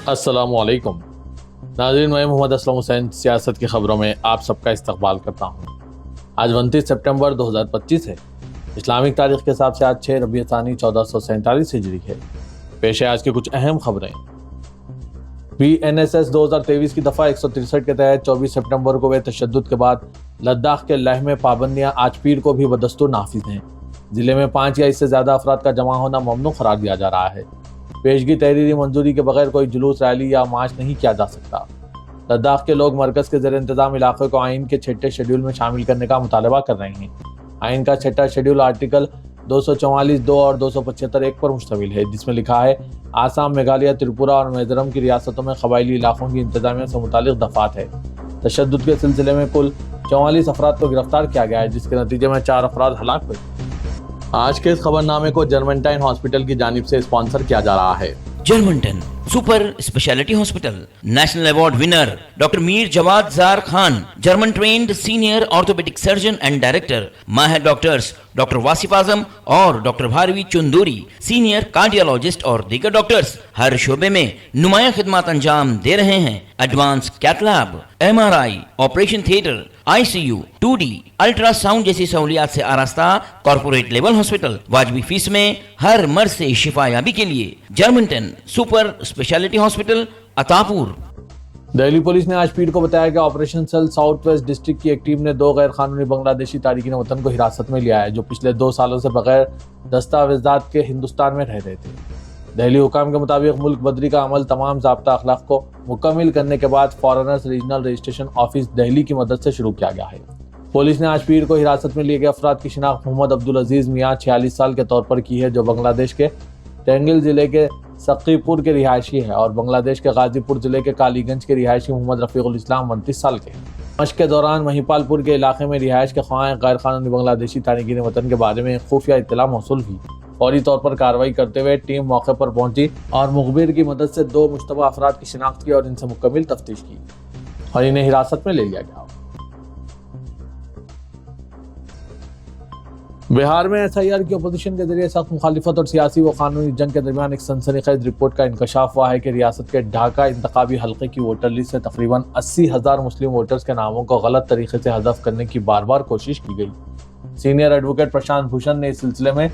السلام علیکم ناظرین، میں محمد اسلم حسین سیاست کی خبروں میں آپ سب کا استقبال کرتا ہوں۔ آج 29 سپٹمبر 2025 ہے۔ اسلامک تاریخ کے حساب سے آج 6 ربیع ثانی 1447 ہجری ہے۔ پیش ہے آج کی کچھ اہم خبریں۔ BNSS 2023 کی دفعہ 163 کے تحت 24 سپٹمبر کو ہوئے تشدد کے بعد لداخ کے لیہ میں پابندیاں آج پیر کو بھی بدستور نافذ ہیں۔ ضلع میں 5 یا اس سے زیادہ افراد کا جمع ہونا ممنوع قرار دیا جا رہا ہے۔ پیشگی تحریری منظوری کے بغیر کوئی جلوس، ریلی یا مارچ نہیں کیا جا سکتا۔ لداخ کے لوگ مرکز کے زیر انتظام علاقے کو آئین کے 6 شیڈول میں شامل کرنے کا مطالبہ کر رہے ہیں۔ آئین کا 6 شیڈول آرٹیکل 244(2) اور 275(1) پر مشتمل ہے، جس میں لکھا ہے آسام، میگھالیہ، تریپورہ اور میزورم کی ریاستوں میں قبائلی علاقوں کی انتظامیہ سے متعلق دفعات ہے۔ تشدد کے سلسلے میں کل 44 افراد کو گرفتار کیا گیا ہے، جس کے نتیجے میں 4 افراد ہلاک ہوئے۔ آج کے اس خبرنامے کو جرمنٹائن ہاسپٹل کی جانب سے اسپانسر کیا جا رہا ہے۔ Germanten super speciality hospital, national award winner doctor Mir Jawad Zar Khan, German trained senior orthopaedic surgeon and director, ماہر ڈاکٹرز ڈاکٹر واصف اعظم اور doctor Bharavi Chanduri, senior cardiologist اور دیگر ڈاکٹرز ہر شعبے میں نمایاں خدمات انجام دے رہے ہیں۔ Advance cath lab, MRI، operation theatre, ICU، 2D، ultrasound جیسی سہولیات سے آراستہ کارپوریٹ لیول ہاسپٹل، واجبی فیس میں ہر مرض سے شفا یابی کے لیے Germanten super speciality hospital, Attapur. Delhi police نے آج پیر کو بتایا کہ operation cell south west district کی ایک ٹیم نے 2 غیر قانونی بنگلہ دیشی تارکین وطن کو حراست میں لیا ہے، جو پچھلے 2 سالوں سے بغیر دستاویزات کے ہندوستان میں رہ رہے تھے۔ دہلی حکام کے مطابق ملک بدری کا عمل تمام ضابطہ اخلاق کو مکمل کرنے کے بعد foreigners regional registration office Delhi کی مدد سے شروع کیا گیا ہے۔ پولیس نے آج پیر کو حراست میں لیے گئے افراد کی شناخت محمد عبدالعزیز میاں 46 سال کے طور پر کی ہے، جو بنگلہ دیش کے ٹینگل ضلع کے سقی پور کے رہائشی ہے، اور بنگلہ دیش کے غازی پور ضلع کے کالی گنج کے رہائشی محمد رفیق الاسلام 29 سال کے ہیں۔ مشق کے دوران مہیپال پور کے علاقے میں رہائش کے خواہاں غیر قانونی بنگلہ دیشی تارکین وطن کے بارے میں خفیہ اطلاع موصول ہوئی۔ فوری طور پر کارروائی کرتے ہوئے ٹیم موقع پر پہنچی اور مخبر کی مدد سے 2 مشتبہ افراد کی شناخت کی اور ان سے مکمل تفتیش کی اور انہیں حراست میں لے لیا گیا۔ بہار میں SIR کی اپوزیشن کے ذریعے سخت مخالفت اور سیاسی و قانونی جنگ کے درمیان ایک سنسنی خیز رپورٹ کا انکشاف ہوا ہے کہ ریاست کے ڈھاکہ انتخابی حلقے کی ووٹر لسٹ سے تقریباً 80,000 مسلم ووٹرز کے ناموں کو غلط طریقے سے حذف کرنے کی بار بار کوشش کی گئی۔ سینئر ایڈوکیٹ پرشانت بھوشن نے اس سلسلے میں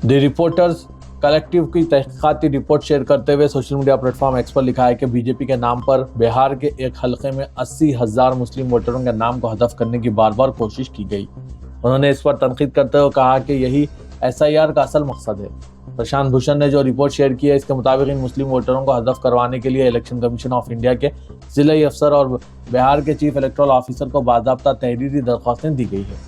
دی رپورٹرز کلیکٹیو کی تحقیقاتی رپورٹ شیئر کرتے ہوئے social media platform X پر لکھا ہے کہ BJP کے نام پر بہار کے ایک حلقے میں 80,000 مسلم ووٹروں کے نام کو حذف کرنے کی بار بار کوشش کی گئی۔ انہوں نے اس پر تنقید کرتے ہوئے کہا کہ یہی SIR کا اصل مقصد ہے۔ پرشانت بھوشن نے جو رپورٹ شیئر کی ہے، اس کے مطابق ان مسلم ووٹروں کو حذف کروانے کے لیے الیکشن کمیشن آف انڈیا کے ضلعی افسر اور بہار کے چیف الیکٹورل آفیسر کو باضابطہ تحریری درخواستیں دی گئی ہیں۔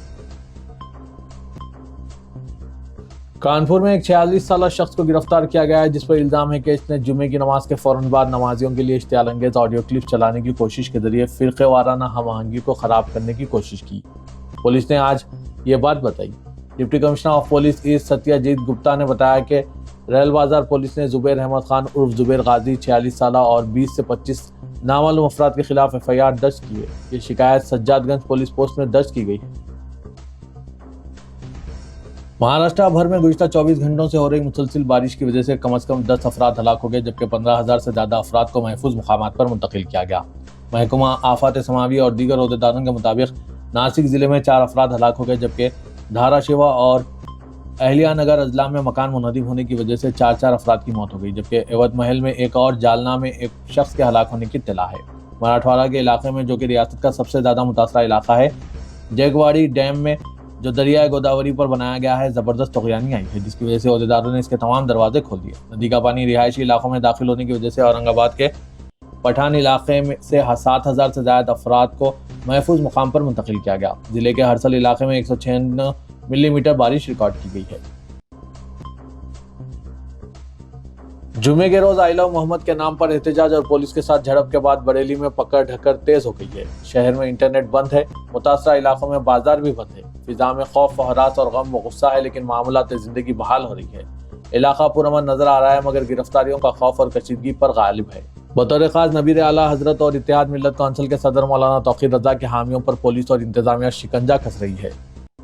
کانپور میں ایک 46 سالہ شخص کو گرفتار کیا گیا ہے، جس پر الزام ہے کہ اس نے جمعے کی نماز کے فوراً بعد نمازیوں کے لیے اشتعال انگیز آڈیو کلپ چلانے کی کوشش کے ذریعے فرقے وارانہ ہم آہنگی کو خراب کرنے کی کوشش کی۔ پولیس نے آج یہ بات بتائی۔ Deputy commissioner of police east Satya Jeet Gupta نے بتایا کہ ریل بازار پولیس نے زبیر احمد خان عرف زبیر غازی 46 سالہ اور 20 سے 25 نامعلوم افراد کے خلاف FIR درج کی ہے۔ یہ شکایت سجاد گنج پولیس پوسٹ میں درج کی گئی ہے۔ مہاراشٹر بھر میں گزشتہ 24 گھنٹوں سے ہو رہی مسلسل بارش کی وجہ سے کم از کم 10 افراد ہلاک ہو گئے، جبکہ 15,000 سے زیادہ افراد کو محفوظ مقامات پر منتقل کیا گیا۔ محکمہ آفات سماوی اور دیگر عہدیداروں کے مطابق ناسک ضلع میں 4 افراد ہلاک ہو گئے، جبکہ دھارا شیوا اور اہلیہ نگر اضلاع میں مکان منہدم ہونے کی وجہ سے 4 افراد کی موت ہو گئی، جبکہ ایود محل میں ایک اور جالنا میں ایک شخص کے ہلاک ہونے کی اطلاع ہے۔ مراٹھواڑہ کے علاقے میں، جو کہ ریاست کا سب سے زیادہ متاثرہ علاقہ ہے، جیگواڑی ڈیم میں جو دریائے گوداوری پر بنایا گیا ہے، زبردست طغیانی آئی ہے، جس کی وجہ سے عہدیداروں نے اس کے تمام دروازے کھول دیے۔ ندی کا پانی رہائشی علاقوں میں داخل ہونے کی وجہ سے اورنگ آباد کے پٹھان علاقے میں سے 7,000 سے زائد افراد کو محفوظ مقام پر منتقل کیا گیا۔ ضلع کے ہرسل علاقے میں 196 ملی میٹر بارش ریکارڈ کی گئی ہے۔ جمعے کے روز آئلہ محمد کے نام پر احتجاج اور پولیس کے ساتھ جھڑپ کے بعد بریلی میں پکڑ دھکڑ تیز ہو گئی ہے۔ شہر میں انٹرنیٹ بند ہے، متاثرہ علاقوں میں بازار بھی بند ہے۔ فضا میں خوف و ہراس اور غم و غصہ ہے، لیکن معاملات زندگی بحال ہو رہی ہے۔ علاقہ پرامن نظر آ رہا ہے، مگر گرفتاریوں کا خوف اور کشیدگی پر غالب ہے۔ بطور خاص نبیر اعلیٰ حضرت اور اتحاد ملت کونسل کے صدر مولانا توقیر رضا کے حامیوں پر پولیس اور انتظامیہ شکنجہ کس رہی ہے۔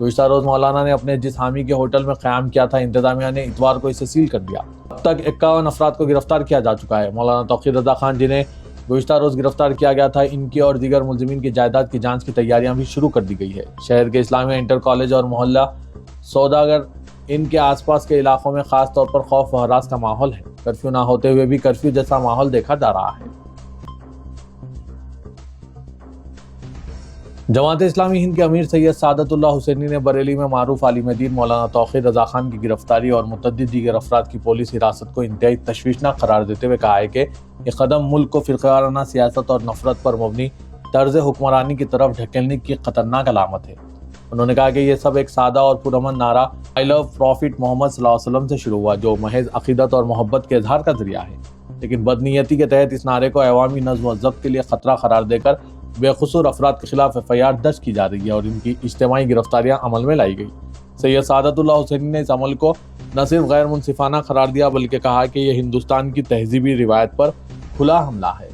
گزشتہ روز مولانا نے اپنے جس حامی کے ہوٹل میں قیام کیا تھا، انتظامیہ نے اتوار کو اسے سیل کر دیا۔ اب تک 51 افراد کو گرفتار کیا جا چکا ہے۔ مولانا توقیر رضا خان جنہیں گزشتہ روز گرفتار کیا گیا تھا، ان کی اور دیگر ملزمین کی جائیداد کی جانچ کی تیاریاں بھی شروع کر دی گئی ہے۔ شہر کے اسلامیہ انٹر کالج اور محلہ سوداگر ان کے آس پاس کے علاقوں میں خاص طور پر خوف و ہراس کا ماحول ہے۔ کرفیو نہ ہوتے ہوئے بھی کرفیو جیسا ماحول دیکھا جا رہا ہے۔ جماعت اسلامی ہند کے امیر سید سعادت اللہ حسینی نے بریلی میں معروف عالم دین مولانا توقیر رضا خان کی گرفتاری اور متعدد دیگر افراد کی پولیس حراست کو انتہائی تشویشناک قرار دیتے ہوئے کہا ہے کہ یہ قدم ملک کو فرقہ وارانہ سیاست اور نفرت پر مبنی طرز حکمرانی کی طرف ڈھکیلنے کی خطرناک علامت ہے۔ انہوں نے کہا کہ یہ سب ایک سادہ اور پرامن نعرہ آئی لو پروفٹ محمد صلی اللہ علیہ وسلم سے شروع ہوا، جو محض عقیدت اور محبت کے اظہار کا ذریعہ ہے، لیکن بدنیتی کے تحت اس نعرے کو عوامی نظم و ضبط کے لیے خطرہ قرار دے کر بے قصور افراد کے خلاف FIR درج کی جا رہی ہے اور ان کی اجتماعی گرفتاریاں عمل میں لائی گئی۔ سید سعادت اللہ حسینی نے اس عمل کو نہ صرف غیر منصفانہ قرار دیا بلکہ کہا کہ یہ ہندوستان کی تہذیبی روایت پر کھلا حملہ ہے۔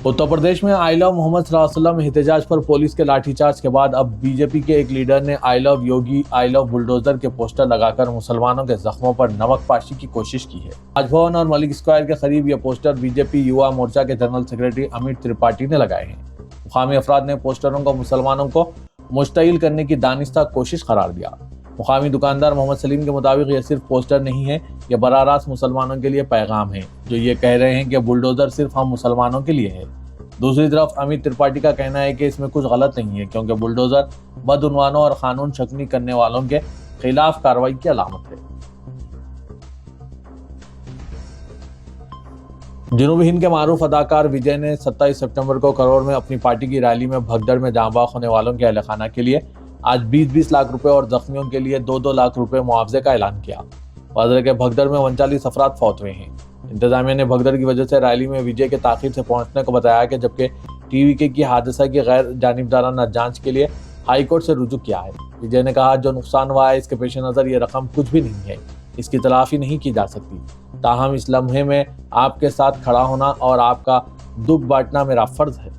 اتر پردیش میں آئی لو محمد صلی اللہ علیہ وسلم احتجاج پر پولیس کے لاٹھی چارج کے بعد اب BJP کے ایک لیڈر نے آئی لو یوگی، آئی لو بلڈوزر کے پوسٹر لگا کر مسلمانوں کے زخموں پر نمک پاشی کی کوشش کی ہے۔ راج بھون اور ملک اسکوائر کے قریب یہ پوسٹر BJP یووا مورچہ کے جنرل سیکرٹری امت ترپاٹھی نے لگائے ہیں۔ مقامی افراد نے پوسٹروں کو مسلمانوں کو مشتعل کرنے کی دانستہ کوشش قرار دیا۔ مقامی دکاندار محمد سلیم کے مطابق یہ صرف پوسٹر نہیں ہے، یہ براہ راست مسلمانوں کے لیے پیغام ہے، جو یہ کہہ رہے ہیں کہ بلڈوزر صرف ہم مسلمانوں کے لیے ہے۔ دوسری طرف امت ترپاٹھی کا کہنا ہے کہ اس میں کچھ غلط نہیں ہے، کیونکہ بلڈوزر بدعنوانوں اور قانون شکنی کرنے والوں کے خلاف کارروائی کی علامت ہے۔ جنوبی ہند کے معروف اداکار وجے نے 27 سپتمبر کو کروڑ میں اپنی پارٹی کی ریلی میں بھگدڑ میں جاں بحق ہونے والوں کے اہل خانہ کے لیے آج 20 لاکھ روپے اور زخمیوں کے لیے 2 لاکھ روپے معاوضے کا اعلان کیا۔ واضح ہے کہ بھگدڑ میں 39 افراد فوت ہوئے ہیں۔ انتظامیہ نے بھگدڑ کی وجہ سے ریلی میں وجے کے تاخیر سے پہنچنے کو بتایا کہ جبکہ TVK کی حادثہ کی غیر جانبدارانہ جانچ کے لیے ہائی کورٹ سے رجوع کیا ہے۔ وجے نے کہا جو نقصان ہوا ہے اس کے پیش نظر یہ رقم کچھ بھی نہیں ہے، اس کی تلافی نہیں کی جا سکتی، تاہم اس لمحے میں آپ کے ساتھ کھڑا ہونا اور آپ کا دکھ بانٹنا میرا فرض ہے۔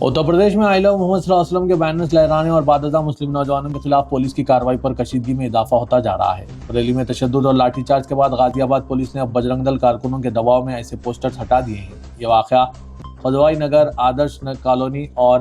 اتر پردیش میں آئی لو محمد صلی اللہ علیہ وسلم کے بینرز لہرانے اور بعد ازاں مسلم نوجوانوں کے خلاف پولیس کی کارروائی پر کشیدگی میں اضافہ ہوتا جا رہا ہے۔ بریلی میں تشدد اور لاٹھی چارج کے بعد غازی آباد پولیس نے اب بجرنگ دل کارکنوں کے دباؤ میں ایسے پوسٹرز ہٹا دیے ہیں۔ یہ واقعہ خدوائی نگر، آدرش نگر کالونی اور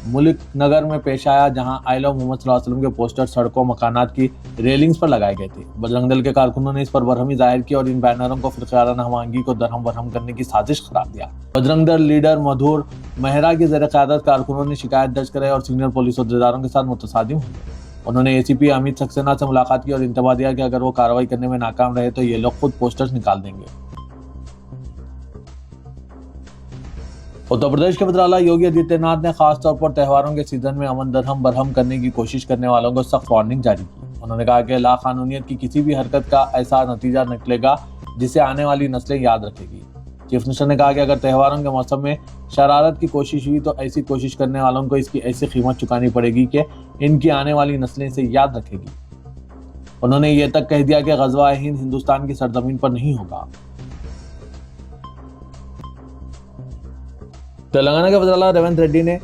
ملک نگر میں پیش آیا، جہاں آئی لو محمد صلی اللہ علیہ وسلم کے پوسٹر سڑکوں، مکانات کی ریلنگز پر لگائے گئے تھے۔ بجرنگ دل کے کارکنوں نے اس پر برہمی ظاہر کی اور ان بینروں کو فرقہ وارانہ ہم آہنگی کو درہم برہم کرنے کی سازش قرار دیا۔ بجرنگ دل لیڈر مدھور مہرا کی زیر قیادت کارکنوں نے شکایت درج کرائی اور سینئر پولیس عہدیداروں کے ساتھ متصادم ہوئے۔ انہوں نے ACP امت سکسینہ سے ملاقات کی اور انتباہ دیا کہ اگر وہ کارروائی کرنے میں ناکام رہے تو یہ لوگ خود پوسٹرز نکال دیں گے۔ اتر پردیش کے وزراء یوگی آدتیہ ناتھ نے خاص طور پر تہواروں کے سیزن میں امن درہم برہم کرنے کی کوشش کرنے والوں کو سخت وارننگ جاری کی۔ انہوں نے کہا کہ لا قانونیت کی کسی بھی حرکت کا ایسا نتیجہ نکلے گا جسے آنے والی نسلیں یاد رکھے گی۔ چیف منسٹر نے کہا کہ اگر تہواروں کے موسم میں شرارت کی کوشش ہوئی تو ایسی کوشش کرنے والوں کو اس کی ایسی قیمت چکانی پڑے گی کہ ان کی آنے والی نسلیں اسے یاد رکھے گی۔ انہوں نے یہ تک کہہ دیا کہ غزوہ ہند ہندوستان کی سرزمین پر نہیں ہوگا۔ تلنگانہ کے وزیر ریونت ریڈی نے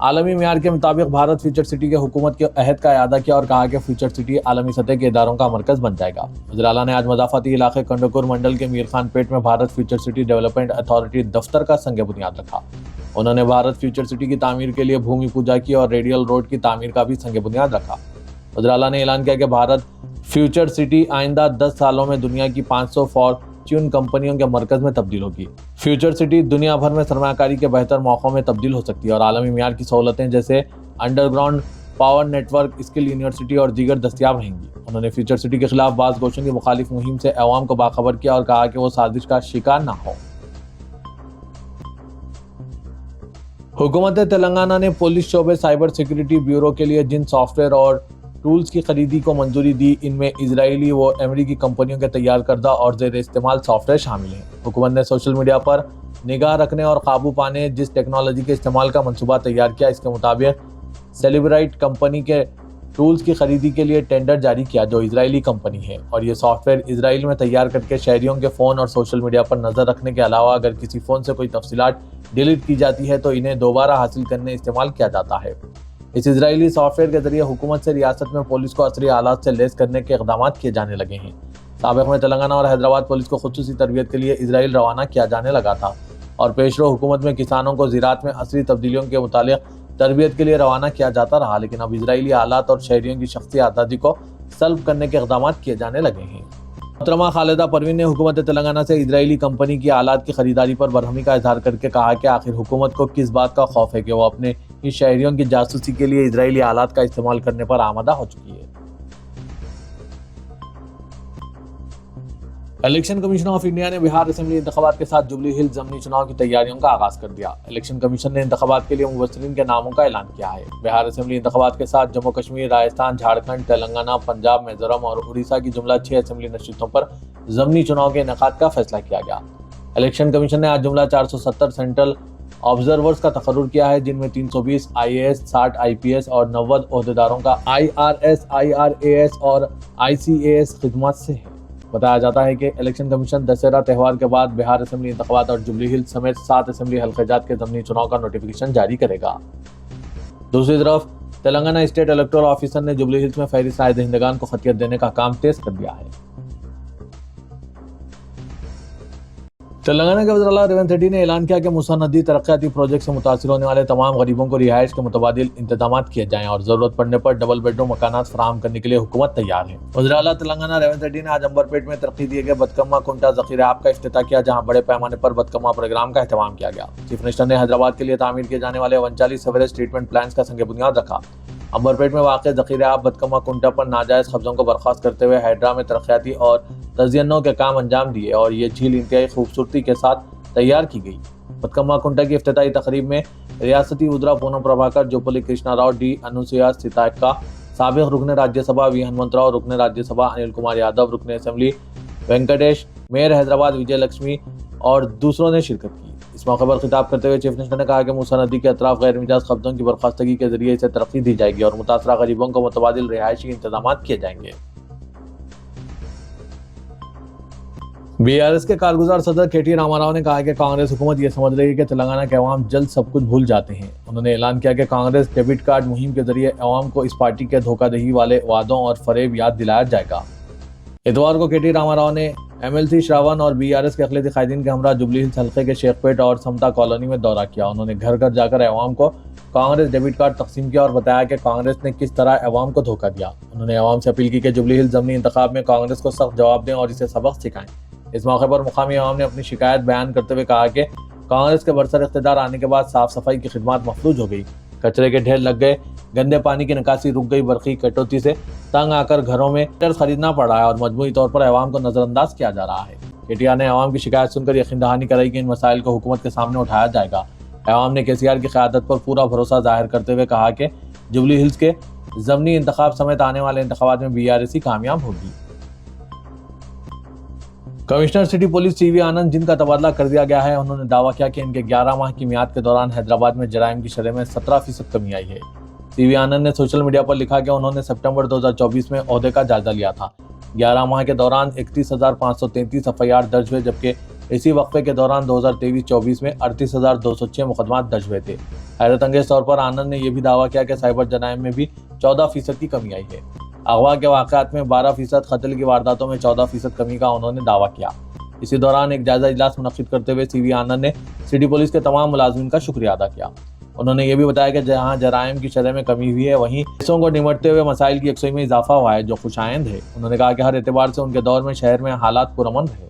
عالمی معیار کے مطابق بھارت فیوچر سٹی کے حکومت کے عہد کا اعادہ کیا اور کہا کہ فیوچر سٹی عالمی سطح کے اداروں کا مرکز بن جائے گا۔ وزیر اعلیٰ نے آج مضافاتی علاقے کنڈکور منڈل کے میر خان پیٹ میں Bharat future city development authority دفتر کا سنگ بنیاد رکھا۔ انہوں نے بھارت فیوچر سٹی کی تعمیر کے لیے بھومی پوجا کی اور ریڈیل روڈ کی تعمیر کا بھی سنگ بنیاد رکھا۔ وزیر اعلیٰ نے اعلان کیا کہ بھارت فیوچر سٹی آئندہ 10 سالوں میں دنیا کی 500 فارچیون کمپنیوں کے مرکز میں تبدیل ہوگی۔ فیوچر سٹی دنیا بھر میں سرمایہ کاری کے بہتر موقعوں میں تبدیل ہو سکتی ہے اور عالمی معیار کی سہولتیں جیسے underground power network, skill university اور دیگر دستیاب رہیں گی۔ انہوں نے فیوچر سٹی کے خلاف بعض گوشوں کی مخالف مہم سے عوام کو باخبر کیا اور کہا کہ وہ سازش کا شکار نہ ہو۔ حکومت تلنگانہ نے پولیس شعبے سائبر سیکیورٹی بیورو کے لیے جن سافٹ ویئر اور ٹولز کی خریدی کو منظوری دی، ان میں اسرائیلی و امریکی کمپنیوں کے تیار کردہ اور زیر استعمال سافٹ ویئر شامل ہیں۔ حکومت نے سوشل میڈیا پر نگاہ رکھنے اور قابو پانے جس ٹیکنالوجی کے استعمال کا منصوبہ تیار کیا، اس کے مطابق سیلیبرائٹ کمپنی کے ٹولز کی خریدی کے لیے ٹینڈر جاری کیا، جو اسرائیلی کمپنی ہے، اور یہ سافٹ ویئر اسرائیل میں تیار کر کے شہریوں کے فون اور سوشل میڈیا پر نظر رکھنے کے علاوہ اگر کسی فون سے کوئی تفصیلات ڈیلیٹ کی جاتی ہے تو انہیں دوبارہ حاصل کرنے استعمال کیا جاتا ہے۔ اس اسرائیلی سافٹ ویئر کے ذریعے حکومت سے ریاست میں پولیس کو عصری آلات سے لیس کرنے کے اقدامات کیے جانے لگے ہیں۔ سابق میں تلنگانہ اور حیدرآباد پولیس کو خصوصی تربیت کے لیے اسرائیل روانہ کیا جانے لگا تھا اور پیشرو حکومت میں کسانوں کو زراعت میں عصری تبدیلیوں کے متعلق تربیت کے لیے روانہ کیا جاتا رہا، لیکن اب اسرائیلی آلات اور شہریوں کی شخصی آزادی کو سلب کرنے کے اقدامات کیے جانے لگے ہیں۔ محترمہ خالدہ پروین نے حکومت تلنگانہ سے اسرائیلی کمپنی کی آلات کی خریداری پر برہمی کا اظہار کر کے کہا کہ آخر حکومت کو کس بات کا خوف ہے کہ وہ اپنے ہی شہریوں کی جاسوسی کے لیے اسرائیلی آلات کا استعمال کرنے پر آمادہ ہو چکی ہے۔ الیکشن کمیشن آف انڈیا نے بہار اسمبلی انتخابات کے ساتھ جوبلی ہلز ضمنی چناؤ کی تیاریوں کا آغاز کر دیا۔ الیکشن کمیشن نے انتخابات کے لیے مبصرین کے ناموں کا اعلان کیا ہے۔ بہار اسمبلی انتخابات کے ساتھ جموں کشمیر، راجستھان، جھارکھنڈ، تلنگانہ، پنجاب، میزورم اور اڑیسہ کی جملہ 6 اسمبلی نشستوں پر ضمنی چناؤ کے انعقاد کا فیصلہ کیا گیا۔ الیکشن کمیشن نے آج جملہ 470 سینٹرل آبزرورز کا تقرر کیا ہے، جن میں 320 IAS، 60 IPS اور 90 عہدیداروں کا IRS، IRAS اور ICAS خدمات سے ہے۔ بتایا جاتا ہے کہ الیکشن کمیشن دسہرہ تہوار کے بعد بہار اسمبلی انتخابات اور جوبلی ہلز سمیت 7 اسمبلی حلقہ جات کے ضمنی چناؤ کا نوٹیفیکیشن جاری کرے گا۔ دوسری طرف تلنگانہ اسٹیٹ الیکٹورل آفیسر نے جوبلی ہلز میں فہرست رائے دہندگان کو خطیت دینے کا کام تیز کر دیا ہے۔ تلنگانہ کے وزیر اعلیٰ ریونت ریڈی نے اعلان کیا کہ موسیٰ ندی ترقیاتی پروجیکٹ سے متاثر ہونے والے تمام غریبوں کو رہائش کے متبادل انتظامات کیے جائیں اور ضرورت پڑنے پر ڈبل بیڈ روم مکانات فراہم کرنے کے لیے حکومت تیار ہے۔ وزیر اعلیٰ تلنگانہ ریونت ریڈی نے آج امبرپیٹ میں ترقی دیے گئے بتکما کنٹا ذخیرہ آب کا افتتاح کیا، جہاں بڑے پیمانے پر بتکما پروگرام کا اہتمام کیا گیا۔ چیف منسٹر نے حیدرآباد کے لیے تعمیر کیے جانے والے 39 سیوریج ٹریٹمنٹ پلانٹس کا سنگ بنیاد رکھا۔ امبرپیٹ میں واقع ذخیرہ آب بتکما کنٹا پر ناجائز قبضوں کو برخاست کرتے ہوئے ہائیڈرا میں ترقیاتی اور تزئینوں کے کام انجام دیے اور یہ جھیل انتہائی خوبصورتی کے ساتھ تیار کی گئی۔ بتکما کنٹا کی افتتاحی تقریب میں ریاستی وزراء پونم پربھاکر، جوپلی کرشنا راؤ، ڈی انوسویا ستائکا، سابق رکن راجیہ سبھا وی ہنمنت راؤ، رکن راجیہ سبھا انل کمار یادو، رکن اسمبلی وینکٹیش، میئر حیدرآباد وجے لکشمی اور دوسروں نے شرکت کی۔ اس موقع پر خطاب کرتے ہوئے چیف منسٹر نے کہا کہ موسیٰ ندی کے اطراف غیر مجاز قبضوں کی برخاستگی کے ذریعے اسے ترقی دی جائے گی اور متاثرہ غریبوں کو متبادل رہائشی انتظامات کیے جائیں گے۔ BRS کے کارگزار صدر KT راما راؤ نے کہا کہ کانگریس حکومت یہ سمجھ رہی ہے کہ تلنگانہ کے عوام جلد سب کچھ بھول جاتے ہیں۔ انہوں نے اعلان کیا کہ کانگریس ڈیبٹ کارڈ مہم کے ذریعے عوام کو اس پارٹی کے دھوکہ دہی والے وعدوں اور فریب یاد دلایا جائے گا۔ اتوار کو KT راما راؤ نے MLC شراون اور BRS کے اقلیتی قائدین کے ہمراہ جوبلی ہلز حلقے کے شیخ پیٹ اور سمتا کالونی میں دورہ کیا۔ انہوں نے گھر گھر جا کر عوام کو کانگریس ڈیبٹ کارڈ تقسیم کیا اور بتایا کہ کانگریس نے کس طرح عوام کو دھوکہ دیا۔ انہوں نے عوام سے اپیل کی کہ جوبلی ہلز ضمنی انتخاب میں کانگریس کو سخت جواب دیں اور اسے سبق سکھائیں۔ اس موقع پر مقامی عوام نے اپنی شکایت بیان کرتے ہوئے کہا کہ کانگریس کے برسر اقتدار آنے کے بعد صاف صفائی کی خدمات مفلوج ہو گئی، کچرے کے ڈھیر لگ گئے، گندے پانی کی نکاسی رک گئی، برقی کٹوتی سے تنگ آ کر گھروں میں ہیٹر خریدنا پڑ رہا ہے اور مجموعی طور پر عوام کو نظر انداز کیا جا رہا ہے۔ KTR نے عوام کی شکایت سن کر یقین دہانی کرائی کہ ان مسائل کو حکومت کے سامنے اٹھایا جائے گا۔ عوام نے KCR کی قیادت پر پورا بھروسہ ظاہر کرتے ہوئے کہا کہ جوبلی ہلز کے ضمنی انتخاب سمیت آنے والے انتخابات میں BRS ہی کامیاب ہوگی۔ کمشنر سٹی پولیس CV آنند، جن کا تبادلہ کر دیا گیا ہے، انہوں نے دعویٰ کیا کہ ان کے 11 ماہ کی میعاد کے دوران حیدرآباد میں جرائم کی شرح میں 17% کمی آئی ہے۔ CV آنند نے سوشل میڈیا پر لکھا کہ انہوں نے سپٹمبر 2024 میں عہدے کا جائزہ لیا تھا۔ 11 ماہ کے دوران 31,533 FIR درج ہوئے، جبکہ اسی وقفے کے دوران 2023-24 میں 38,206 مقدمات درج ہوئے تھے۔ حیرت انگیز طور پر آنند نے یہ بھی دعویٰ کیا کہ سائبر جرائم میں بھی 14% کی کمی آئی ہے۔ اغوا کے واقعات میں 12%، قتل کی وارداتوں میں 14% کمی کا انہوں نے دعویٰ کیا۔ اسی دوران ایک جائزہ اجلاس منعقد کرتے ہوئے CV آنند نے سٹی پولیس کے تمام ملازمین کا شکریہ ادا کیا۔ انہوں نے یہ بھی بتایا کہ جہاں جرائم کی شرح میں کمی ہوئی ہے، وہیں کیسوں کو نمٹتے ہوئے مسائل کی یکسوئی میں اضافہ ہوا ہے، جو خوش آئند ہے۔ انہوں نے کہا کہ ہر اعتبار سے ان کے دور میں شہر میں حالات پرامن رہے۔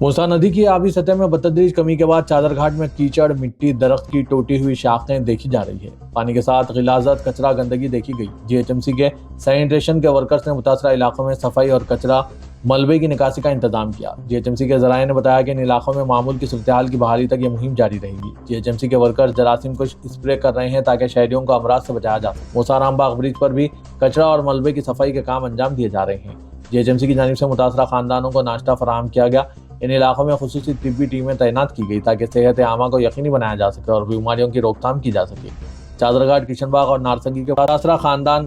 موسیٰ ندی کی آبی سطح میں بتدریج کمی کے بعد چادر گھاٹ میں کیچڑ، مٹی، درخت کی ٹوٹی ہوئی شاخیں دیکھی جا رہی ہے۔ پانی کے ساتھ غلاظت، کچرا، گندگی دیکھی گئی۔ GHMC کے سینیٹیشن کے ورکرز نے متاثرہ علاقوں میں صفائی اور کچرا ملبے کی نکاسی کا انتظام کیا۔ GHMC کے ذرائع نے بتایا کہ ان علاقوں میں معمول کی صورتحال کی بحالی تک یہ مہم جاری رہے گی۔ GHMC کے ورکرز جراثیم کش اسپرے کر رہے ہیں تاکہ شہریوں کو امراض سے بچایا جا سکے۔ موسیٰ رام باغ برج پر بھی کچرا اور ملبے کی صفائی کے کام انجام دیے جا رہے ہیں۔ GHMC کی جانب سے متاثرہ خاندانوں کو ناشتہ فراہم کیا گیا۔ ان علاقوں میں خصوصی طبی ٹیمیں تعینات کی گئی تاکہ صحت عامہ کو یقینی بنایا جا سکے اور بیماریوں کی روک تھام کی جا سکے۔ چادر گھاٹ، کشن باغ اور نارسنگی کے متاثرہ خاندان